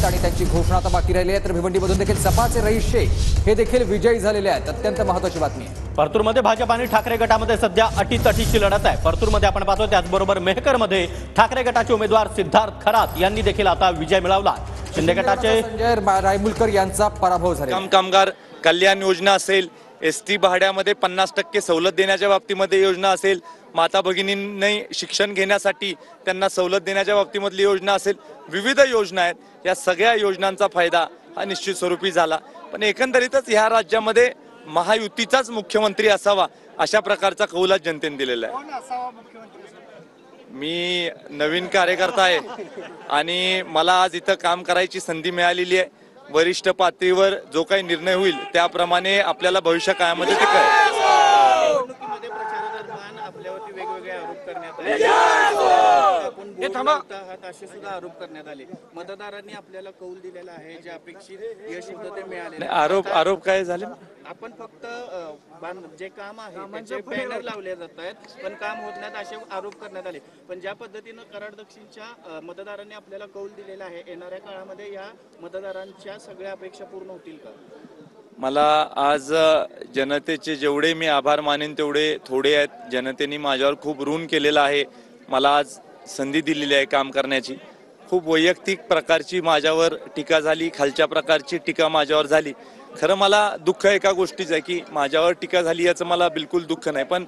आहेत आणि त्यांची घोषणा आता बाकी राहिली आहे। तर भिवंडीमधून देखील सपाचे रईस शेख हे देखील विजयी झालेले आहेत। अत्यंत महत्त्वाची बातमी आहे। परतूरमध्ये भाजप आणि ठाकरे गटामध्ये सध्या अटीतटीची लढत आहे। परतूरमध्ये आपण पाहतो, त्याचबरोबर मेहकरमध्ये ठाकरे गटाचे उमेदवार सिद्धार्थ खरात यांनी देखील आता विजय मिळवला। शिंदे गटाचे संजय रायमुलकर यांचा पराभव झाला। कामगार कल्याण योजना असेल, एसटी भाड्यामध्ये 50% सवलत देण्याच्या बाबतीमध्ये योजना असेल, माता भगिनींनी शिक्षण घेण्यासाठी त्यांना सवलत देण्याच्या बाबतीमधली योजना असेल, विविध योजना आहेत। या सगळ्या योजनांचा फायदा हा निश्चित स्वरूपी झाला। पण एकंदरीतच ह्या राज्यामध्ये महायुतीचाच मुख्यमंत्री असावा अशा प्रकारचा कौल जनतेने दिलेला आहे। मी नवीन कार्यकर्ता आहे आणि मला आज इथं काम करायची संधी मिळालेली आहे। वरिष्ठ पातळीवर जो काही निर्णय होईल त्याप्रमाणे आपल्याला भविष्य काळामध्ये ते कळेल। निवडणुकीमध्ये प्रचारादरम्यान आपल्यावरती वेगवेगळे आरोप करण्यात आले, असे सुद्धा आरोप करण्यात आले। मतदारांनी आपल्याला कौल दिलेला आहे, जे अपेक्षित यश होतं ते मिळाले। आरोप काय झाले? आपण फक्त जे काम आहे त्याचे बॅनर लावले जात आहेत, पण काम होत नाहीत असे आरोप करण्यात आले। पण ज्या पद्धतीनं कराड दक्षिणच्या मतदारांनी आपल्याला कौल दिलेला आहे, येणाऱ्या काळामध्ये या मतदारांच्या सगळ्या अपेक्षा पूर्ण होतील का? मला आज जनतेचे जेवढे मी आभार मानेन तेवढे थोडे आहेत। जनतेने माझ्यावर खूप ऋण केलेलं आहे। मला आज संधी दिलेली आहे काम करण्याची। खूप वैयक्तिक प्रकारची माझ्यावर टीका झाली, खालच्या प्रकारची टीका माझ्यावर झाली। खरं मला दुःख एका गोष्टीचं आहे की माझ्यावर टीका झाली याचं मला बिलकुल दुःख नाही, पण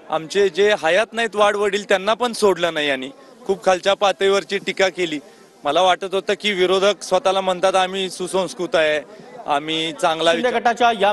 आमचे जे हयात नाहीत वाडवडील त्यांना पण सोडलं नाही आणि खूप खालच्या पातळीवरची टीका केली। मला वाटत होतं की विरोधक स्वतःला म्हणतात आम्ही सुसंस्कृत आहे, आम्ही चांगला शिंदे गटाच्या या